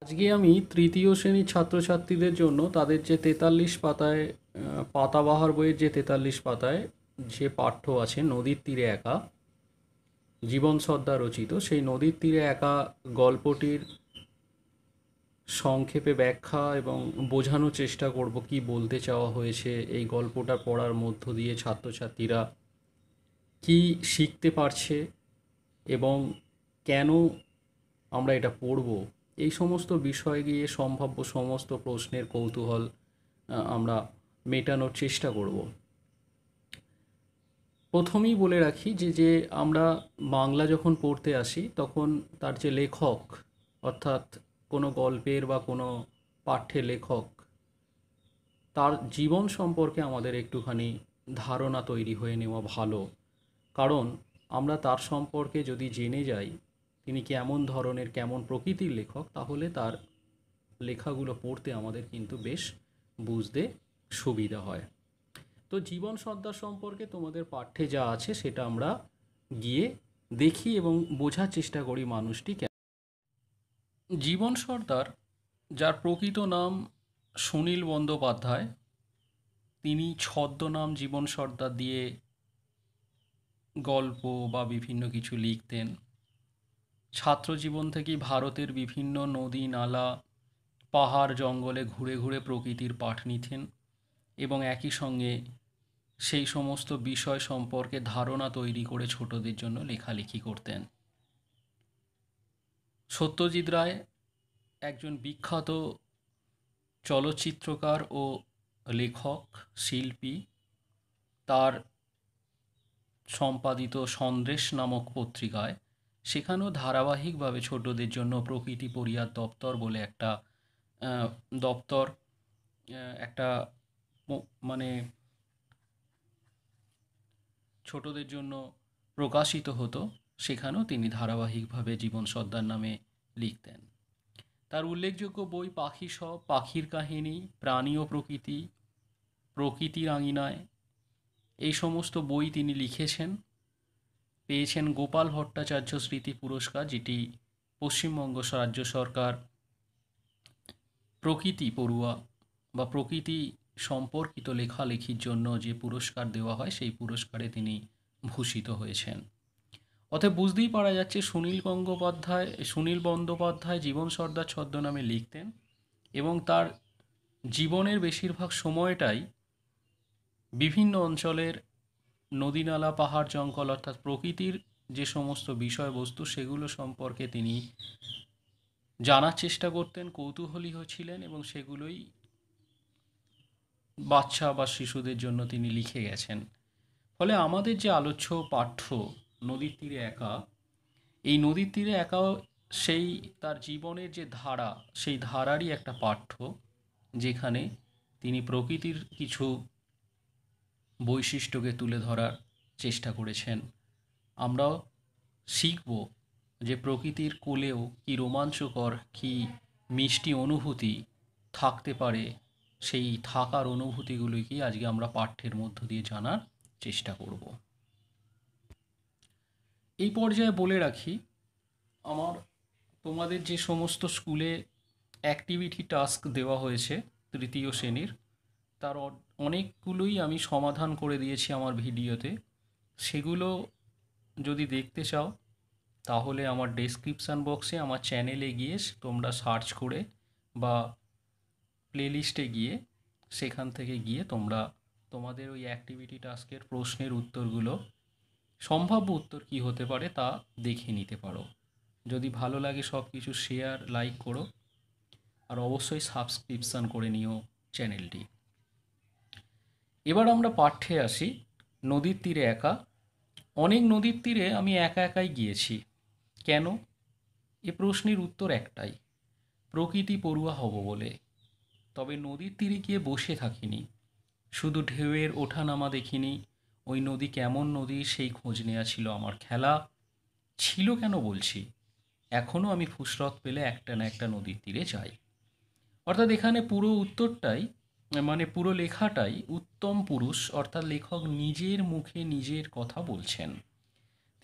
আজকে আমি তৃতীয় শ্রেণীর ছাত্রছাত্রীদের জন্য তাদের যে 43 পাতায় পাতাবাহার বইয়ের যে 43 পাতায় যে পাঠ্য আছে নদীর তীরে একা, জীবন সর্দার রচিত সেই নদীর তীরে একা গল্পটির সংক্ষেপে ব্যাখ্যা এবং বোঝানোর চেষ্টা করব কি বলতে চাওয়া হয়েছে এই গল্পটা পড়ার মধ্য দিয়ে ছাত্রছাত্রীরা কি শিখতে পারছে এবং কেন আমরা এটা পড়ব, এই সমস্ত বিষয় গিয়ে সম্ভাব্য সমস্ত প্রশ্নের কৌতূহল আমরা মেটানোর চেষ্টা করব। প্রথমেই বলে রাখি যে আমরা বাংলা যখন পড়তে আসি তখন তার যে লেখক, অর্থাৎ কোনো গল্পের বা কোনো পাঠ্যের লেখক, তার জীবন সম্পর্কে আমাদের একটুখানি ধারণা তৈরি হয়ে নেওয়া ভালো। কারণ আমরা তার সম্পর্কে যদি জেনে যাই তিনি কেমন ধরনের কেমন প্রকৃতির লেখক, তাহলে তার লেখাগুলো পড়তে আমাদের কিন্তু বেশ বুঝতে সুবিধা হয়। তো জীবন সর্দার সম্পর্কে তোমাদের পাঠ্যে যা আছে সেটা আমরা গিয়ে দেখি এবং বোঝার চেষ্টা করি মানুষটি কেন। জীবন সর্দার, যার প্রকৃত নাম সুনীল বন্দ্যোপাধ্যায়, তিনি ছদ্মনাম জীবন সর্দার দিয়ে গল্প বা বিভিন্ন কিছু লিখতেন। ছাত্রজীবন থেকেই ভারতের বিভিন্ন নদী নালা পাহাড় জঙ্গলে ঘুরে ঘুরে প্রকৃতির পাঠ নিতেন এবং একই সঙ্গে সেই সমস্ত বিষয় সম্পর্কে ধারণা তৈরি করে ছোটদের জন্য লেখালেখি করতেন। সত্যজিৎ রায় একজন বিখ্যাত চলচ্চিত্রকার ও লেখক শিল্পী। তার সম্পাদিত সন্দেশ নামক পত্রিকায় সেখানেও ধারাবাহিকভাবে ছোটদের জন্য প্রকৃতি পরিয়ার দপ্তর বলে একটা দপ্তর, একটা মানে ছোটদের জন্য প্রকাশিত হতো, সেখানেও তিনি ধারাবাহিকভাবে জীবন সর্দার নামে লিখতেন। তার উল্লেখযোগ্য বই পাখি সব, পাখির কাহিনী, প্রাণী ও প্রকৃতি, প্রকৃতির আঙিনায়, এই সমস্ত বই তিনি লিখেছেন। পেয়েছেন গোপাল ভট্টাচার্য স্মৃতি পুরস্কার, যেটি পশ্চিমবঙ্গ রাজ্য সরকার প্রকৃতি পড়ুয়া বা প্রকৃতি সম্পর্কিত লেখালেখির জন্য যে পুরস্কার দেওয়া হয় সেই পুরস্কারে তিনি ভূষিত হয়েছেন। অতএব বুঝতেই পারা যাচ্ছে সুনীল বন্দ্যোপাধ্যায় জীবন সর্দার ছদ্মনামে লিখতেন এবং তার জীবনের বেশিরভাগ সময়টাই বিভিন্ন অঞ্চলের নদীনালা পাহাড় জঙ্গল অর্থাৎ প্রকৃতির যে সমস্ত বিষয়বস্তু সেগুলো সম্পর্কে তিনি জানার চেষ্টা করতেন, কৌতূহলী ছিলেন এবং সেগুলোই বাচ্চা বা শিশুদের জন্য তিনি লিখে গেছেন। ফলে আমাদের যে আলোচ্য পাঠ্য নদীর তীরে একা, এই নদীর তীরে একাও সেই তার জীবনের যে ধারা, সেই ধারারই একটা পাঠ্য, যেখানে তিনি প্রকৃতির কিছু বৈশিষ্ট্যকে তুলে ধরার চেষ্টা করেছেন। আমরাও শিখব যে প্রকৃতির কোলেও কি রোমাঞ্চকর, কি মিষ্টি অনুভূতি থাকতে পারে, সেই থাকার অনুভূতিগুলিকেই আজকে আমরা পাঠ্যের মধ্য দিয়ে জানার চেষ্টা করব। এই পর্যায়ে বলে রাখি, আমার তোমাদের যে সমস্ত স্কুলে অ্যাক্টিভিটি টাস্ক দেওয়া হয়েছে তৃতীয় শ্রেণীর, তার অনেকগুলোই আমি সমাধান করে দিয়েছি আমার ভিডিওতে। সেগুলো যদি দেখতে চাও তাহলে আমার ডেসক্রিপশান বক্সে আমার চ্যানেলে গিয়ে তোমরা সার্চ করে বা প্লেলিস্টে গিয়ে সেখান থেকে গিয়ে তোমরা তোমাদের ওই অ্যাক্টিভিটি টাস্কের প্রশ্নের উত্তরগুলো, সম্ভাব্য উত্তর কী হতে পারে তা দেখে নিতে পারো। যদি ভালো লাগে সব কিছু শেয়ার লাইক করো, আর অবশ্যই সাবস্ক্রিপশান করে নিও চ্যানেলটি। এবার আমরা পাঠ্যে আসি। নদীর তীরে একা। অনেক নদীর তীরে আমি একা একাই গিয়েছি। কেন? এ প্রশ্নের উত্তর একটাই, প্রকৃতি পড়ুয়া হব বলে। তবে নদীর তীরে গিয়ে বসে থাকিনি, শুধু ঢেউয়ের ওঠানামা দেখিনি। ওই নদী কেমন নদী সেই খোঁজ নেওয়া ছিল আমার খেলা। ছিল কেন বলছি, এখনও আমি ফুসরত পেলে একটা না একটা নদীর তীরে যাই। অর্থাৎ এখানে পুরো উত্তরটাই, মানে পুরো লেখাটাই উত্তম পুরুষ অর্থাৎ লেখক নিজের মুখে নিজের কথা বলছেন।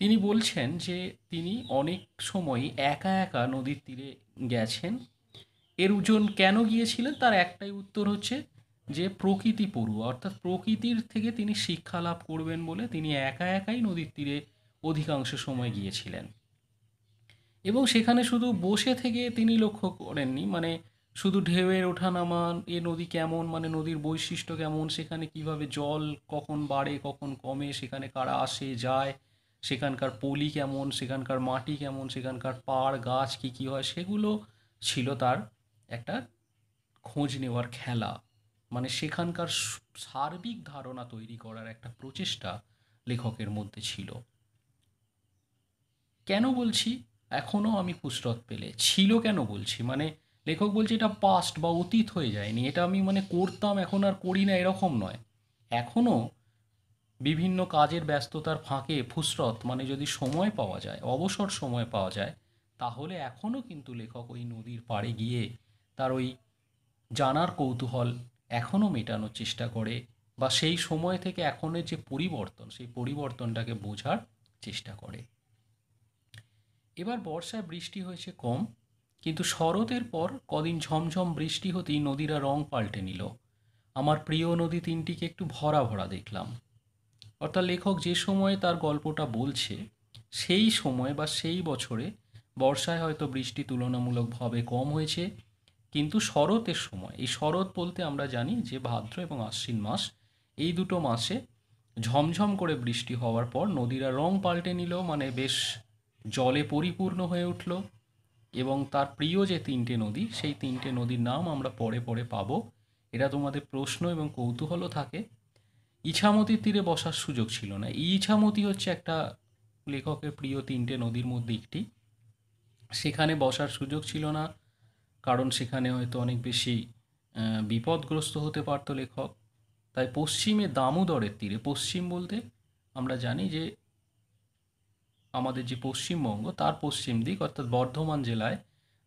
তিনি বলছেন যে তিনি অনেক সময় একা একা নদীর তীরে গেছেন এর ওজন কেন গিয়েছিলেন তার একটাই উত্তর হচ্ছে যে প্রকৃতি পড়ুয়া, অর্থাৎ প্রকৃতির থেকে তিনি শিক্ষা লাভ করবেন বলে তিনি একা একাই নদীর তীরে অধিকাংশ সময় গিয়েছিলেন। এবং সেখানে শুধু বসে থেকে তিনি লক্ষ্য করেননি, মানে শুধু ঢেউয়ের ওঠানামা, এ নদী কেমন, মানে নদীর বৈশিষ্ট্য কেমন, সেখানে কিভাবে জল কখন বাড়ে কখন কমে, সেখানে কারা আসে যায়, সেখানকার পলি কেমন, সেখানকার মাটি কেমন, সেখানকার পাড় গাছ কী কী হয়, সেগুলো ছিল তার একটা খোঁজ নেওয়ার খেলা। মানে সেখানকার সার্বিক ধারণা তৈরি করার একটা প্রচেষ্টা লেখকের মধ্যে ছিল। কেন বলছি এখনও আমি ফুসরত পেলে ছিল, কেন বলছি, মানে লেখক বলছে এটা পাস্ট বা অতীত হয়ে যায়নি, এটা আমি মানে করতাম এখন আর করি না এরকম নয়। এখনও বিভিন্ন কাজের ব্যস্ততার ফাঁকে ফুসরত মানে যদি সময় পাওয়া যায়, অবসর সময় পাওয়া যায়, তাহলে এখনও কিন্তু লেখক ওই নদীর পাড়ে গিয়ে তার ওই জানার কৌতূহল এখনও মেটানোর চেষ্টা করে, বা সেই সময় থেকে এখনের যে পরিবর্তন সেই পরিবর্তনটাকে বোঝার চেষ্টা করে। এবার বর্ষায় বৃষ্টি হয়েছে কম, কিন্তু শরতের পর কদিন ঝমঝম বৃষ্টি হতেই নদীরা রং পাল্টে নিল। আমার প্রিয় নদী তিনটিকে একটু ভরা ভরা দেখলাম। অর্থাৎ লেখক যে সময়ে তার গল্পটা বলছে সেই সময় বা সেই বছরে বর্ষায় হয়তো বৃষ্টি তুলনামূলকভাবে কম হয়েছে, কিন্তু শরতের সময়, এই শরৎ বলতে আমরা জানি যে ভাদ্র এবং আশ্বিন মাস, এই দুটো মাসে ঝমঝম করে বৃষ্টি হওয়ার পর নদীরা রং পাল্টে নিল, মানে বেশ জলে পরিপূর্ণ হয়ে উঠল। এবং তার প্রিয় যে তিনটে নদী, সেই তিনটে নদীর নাম আমরা পরে পরে পাবো। এটা তোমাদের প্রশ্ন এবং কৌতূহলও থাকে। ইছামতির তীরে বসার সুযোগ ছিল না। ইছামতি হচ্ছে একটা লেখকের প্রিয় তিনটে নদীর মধ্যে একটি। সেখানে বসার সুযোগ ছিল না, কারণ সেখানে হয়তো অনেক বেশি বিপদগ্রস্ত হতে পারত লেখক। তাই পশ্চিমে দামোদরের তীরে, পশ্চিম বলতে আমরা জানি যে আমাদের যে পশ্চিমবঙ্গ তার পশ্চিম দিক, অর্থাৎ বর্ধমান জেলায়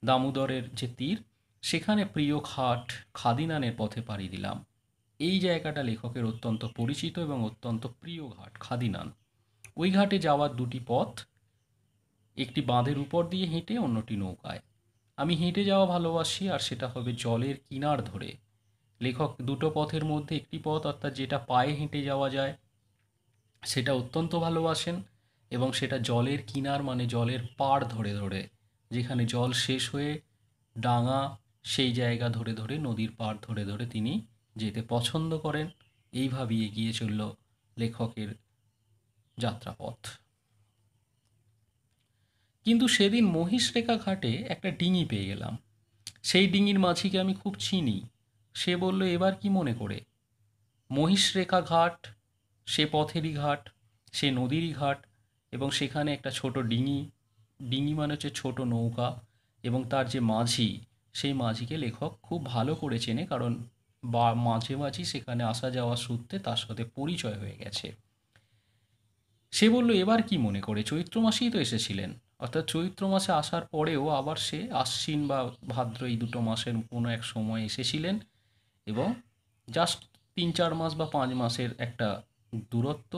দামোদরের যে তীর, সেখানে প্রিয় ঘাট খাদিনানের পথে পাড়ি দিলাম। এই জায়গাটা লেখকের অত্যন্ত পরিচিত এবং অত্যন্ত প্রিয় ঘাট খাদিনান। ওই ঘাটে যাওয়ার দুটি পথ, একটি বাঁধের উপর দিয়ে হেঁটে, অন্যটি নৌকায়। আমি হেঁটে যাওয়া ভালোবাসি, আর সেটা হবে জলের কিনার ধরে। লেখক দুটো পথের মধ্যে একটি পথ, অর্থাৎ যেটা পায়ে হেঁটে যাওয়া যায়, সেটা অত্যন্ত ভালোবাসেন, এবং সেটা জলের কিনার মানে জলের পাড় ধরে ধরে, যেখানে জল শেষ হয়ে ডাঙা, সেই জায়গা ধরে ধরে, নদীর পাড় ধরে ধরে তিনি যেতে পছন্দ করেন। এইভাবেই এগিয়ে চলল লেখকের যাত্রাপথ। কিন্তু সেদিন মহিষরেখা ঘাটে একটা ডিঙি পেয়ে গেলাম। সেই ডিঙির মাঝিকে আমি খুব চিনি। সে বলল, এবার কি মনে করে? মহিষরেখা ঘাট সে পথেরই ঘাট, সে নদীরই ঘাট, এবং সেখানে একটা ছোট ডিঙি, ডিঙি মানে হচ্ছে ছোট নৌকা, এবং তার যে মাঝি, সেই মাঝিকে লেখক খুব ভালো করে চেনে, কারণ বা মাঝে মাঝি সেখানে আসা যাওয়ার সূত্রে তার সাথে পরিচয় হয়ে গেছে। সে বলল, এবার কি মনে করে? চৈত্র মাসেই তো এসেছিলেন। অর্থাৎ চৈত্র মাসে আসার পরেও আবার সে আশ্বিন বা ভাদ্র এই দুটো মাসের কোনো এক সময় এসেছিলেন, এবং জাস্ট ৩-৪ মাস বা ৫ মাসের একটা দূরত্ব।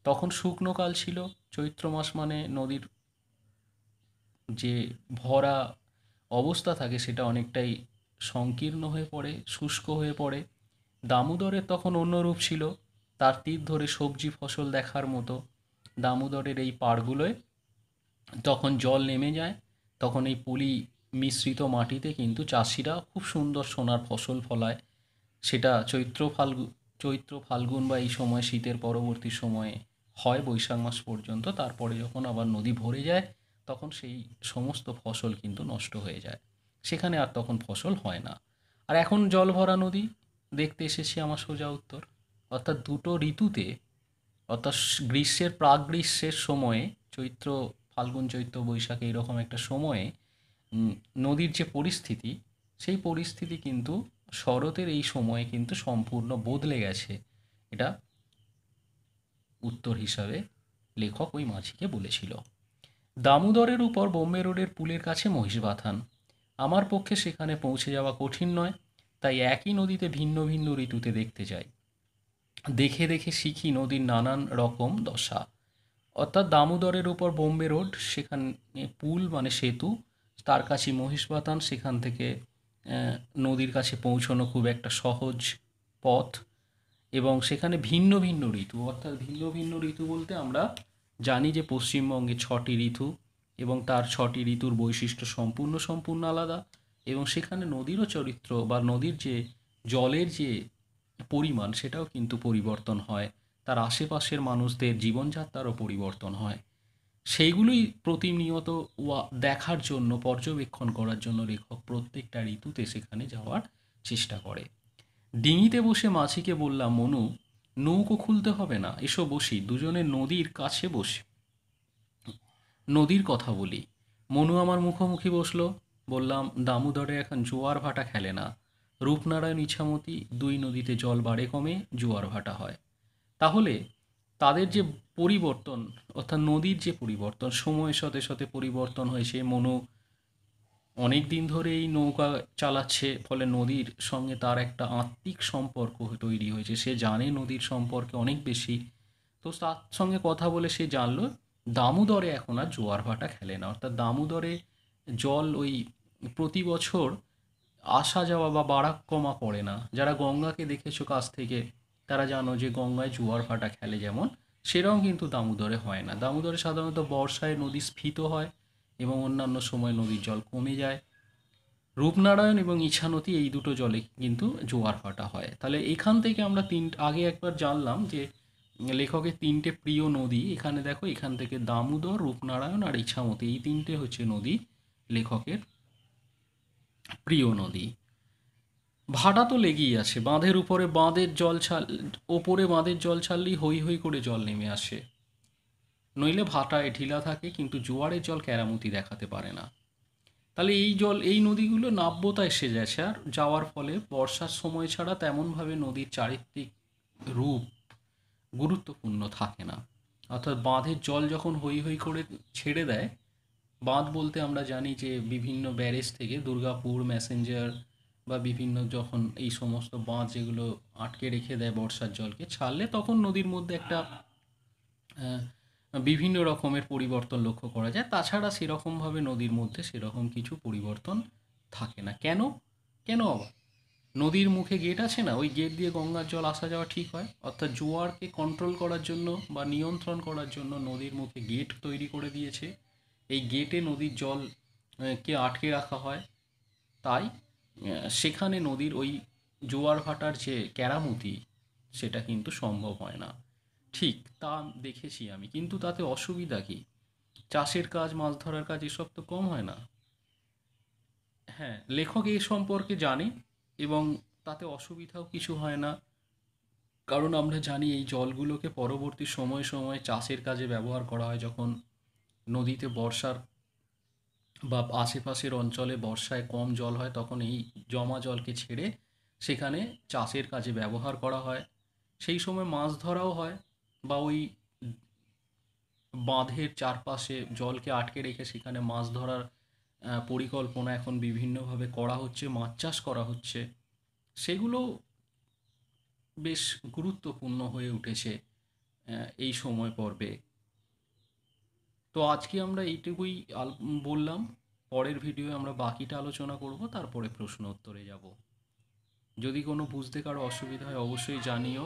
তখন শুকনো কাল ছিল। চৈত্র মাস মানে নদীর যে ভরা অবস্থা থাকে সেটা অনেকটাই সংকীর্ণ হয়ে পড়ে, শুষ্ক হয়ে পড়ে। দামোদরের তখন অন্য রূপ ছিল, তার তীর ধরে সবজি ফসল দেখার মতো। দামোদরের এই পাড়গুলোয় তখন জল নেমে যায়, তখন এই পলি মিশ্রিত মাটিতে কিন্তু চাষিরা খুব সুন্দর সোনার ফসল ফলায়। সেটা চৈত্র ফাল্গুন বা এই সময় শীতের পরবর্তী সময়ে হয়, বৈশাখ মাস পর্যন্ত। তারপরে যখন আবার নদী ভরে যায়, তখন সেই সমস্ত ফসল কিন্তু নষ্ট হয়ে যায়, সেখানে আর তখন ফসল হয় না। আর এখন জল ভরা নদী দেখতে এসেছি আমার সোজা উত্তর। অর্থাৎ দুটো ঋতুতে, অর্থাৎ গ্রীষ্মের প্রাক গ্রীষ্মের সময়ে, চৈত্র ফাল্গুন চৈত্র বৈশাখ এইরকম একটা সময়ে নদীর যে পরিস্থিতি, সেই পরিস্থিতি কিন্তু শরতের এই সময়ে কিন্তু সম্পূর্ণ বদলে গেছে। এটা উত্তর হিসাবে লেখক ওই মাঝিকে বলেছিল। দামোদরের উপর বোম্বে রোডের পুলের কাছে মহিষবাথান। আমার পক্ষে সেখানে পৌঁছে যাওয়া কঠিন নয়, তাই একই নদীতে ভিন্ন ভিন্ন ঋতুতে দেখতে যাই। দেখে দেখে শিখি নদীর নানান রকম দশা। অর্থাৎ দামোদরের উপর বোম্বে রোড, সেখানে পুল মানে সেতু, তার কাছে মহিষবাথান, সেখান থেকে নদীর কাছে পৌঁছানো খুব একটা সহজ পথ, এবং সেখানে ভিন্ন ভিন্ন ঋতু, অর্থাৎ ভিন্ন ভিন্ন ঋতু বলতে আমরা জানি যে পশ্চিমবঙ্গে 6টি ঋতু, এবং তার 6টি ঋতুর বৈশিষ্ট্য সম্পূর্ণ সম্পূর্ণ আলাদা, এবং সেখানে নদীরও চরিত্র বা নদীর যে জলের যে পরিমাণ সেটাও কিন্তু পরিবর্তন হয়, তার আশেপাশের মানুষদের জীবনযাত্রারও পরিবর্তন হয়। সেইগুলোই প্রতিনিয়ত দেখার জন্য, পর্যবেক্ষণ করার জন্য লেখক প্রত্যেকটা ঋতুতে সেখানে যাওয়ার চেষ্টা করে। ডিঙিতে বসে মাঝিকে বললাম, মনু, নৌকো খুলতে হবে না, এসো বসি, দুজনে নদীর কাছে বসে নদীর কথা বলি। মনু আমার মুখোমুখি বসলো। বললাম, দামোদরে এখন জোয়ার ভাটা খেলে না, রূপনারায়ণ ইছামতি দুই নদীতে জল বাড়ে কমে জোয়ার ভাটা হয়। তাহলে তাদের যে পরিবর্তন, অর্থাৎ নদীর যে পরিবর্তন, সময়ের সাথে সাথে পরিবর্তন হয়েছে। মনু অনেক দিন ধরে এই নৌকা চালাচ্ছে, ফলে নদীর সঙ্গে তার একটা আত্মিক সম্পর্ক তৈরি হয়েছে, সে জানে নদীর সম্পর্কে অনেক বেশি। তো তার সঙ্গে কথা বলে সে জানলো দামোদরে এখন আর জোয়ার ভাটা খেলে না, অর্থাৎ দামোদরে জল ওই প্রতি বছর আসা যাওয়া বা বাড়া কমা পড়ে না। যারা গঙ্গাকে দেখেছো কাছ থেকে তারা জানো যে গঙ্গায় জোয়ার ভাটা খেলে যেমন, সেরকম কিন্তু দামোদরে হয় না। দামোদরে সাধারণত বর্ষায় নদী স্ফীত হয় এবং অন্যান্য সময় নদীর জল কমে যায়। রূপনারায়ণ এবং ইছামতি এই দুটো জলে কিন্তু জোয়ার ভাটা হয়। তাহলে এখান থেকে আমরা আগে একবার জানলাম যে লেখকের 3টে প্রিয় নদী। এখানে দেখো, এখান থেকে দামোদর, রূপনারায়ণ আর ইছামতি, এই 3টে হচ্ছে নদী লেখকের প্রিয় নদী। ভাটা তো লেগেই আছে, বাঁধের উপরে বাঁধের জল ছাড়লেই হৈ হৈ করে জল নেমে আসে, নইলে ভাটায় ঢিলা থাকে, কিন্তু জোয়ারের জল কেরামতি দেখাতে পারে না। তাহলে এই নদীগুলো নাব্যতায় এসে যাচ্ছে, আর যাওয়ার ফলে বর্ষার সময় ছাড়া তেমনভাবে নদীর চারিত্রিক রূপ গুরুত্বপূর্ণ থাকে না। অর্থাৎ বাঁধের জল যখন হৈ হৈ করে ছেড়ে দেয়, বাঁধ বলতে আমরা জানি যে বিভিন্ন ব্যারেজ থেকে দুর্গাপুর, ম্যাসেঞ্জার বা বিভিন্ন যখন এই সমস্ত বাঁধ যেগুলো আটকে রেখে দেয় বর্ষার জলকে, ছাড়লে তখন নদীর মধ্যে একটা আহ, বিভিন্ন রকমের পরিবর্তন লক্ষ্য করা যায়। তাছাড়া সেরকমভাবে নদীর মধ্যে সেরকম কিছু পরিবর্তন থাকে না। কেন? কেন আবার? নদীর মুখে গেট আছে না, ওই গেট দিয়ে গঙ্গার জল আসা যাওয়া ঠিক হয়। অর্থাৎ জোয়ারকে কন্ট্রোল করার জন্য বা নিয়ন্ত্রণ করার জন্য নদীর মুখে গেট তৈরি করে দিয়েছে। এই গেটে নদীর জল কে আটকে রাখা হয়। তাই সেখানে নদীর ওই জোয়ার ভাটার যে কেরামতি সেটা কিন্তু সম্ভব হয় না। ঠিক তা দেখেছি আমি, কিন্তু তাতে অসুবিধা কি? চাষের কাজ, মাছ ধরার কাজ এসব তো কম হয় না। হ্যাঁ, লেখক এই সম্পর্কে জানে, এবং তাতে অসুবিধাও কিছু হয় না। কারণ আমরা জানি এই জলগুলোকে পরবর্তী সময়ে সময়ে চাষের কাজে ব্যবহার করা হয়। যখন নদীতে বর্ষার বা আশেপাশের অঞ্চলে বর্ষায় কম জল হয়, তখন এই জমা জলকে ছেড়ে সেখানে চাষের কাজে ব্যবহার করা হয়। সেই সময় মাছ ধরাও হয়, বা ওই বাঁধের চারপাশে জলকে আটকে রেখে সেখানে মাছ ধরার পরিকল্পনা এখন বিভিন্নভাবে করা হচ্ছে, মাছ চাষ করা হচ্ছে। সেগুলো বেশ গুরুত্বপূর্ণ হয়ে উঠেছে এই সময় পর্বে। তো আজকে আমরা এইটুকুই বললাম। পরের ভিডিওয়ে আমরা বাকিটা আলোচনা করব, তারপরে প্রশ্ন উত্তরে যাব। যদি কোনো বুঝতে কারো অসুবিধা হয় অবশ্যই জানিও।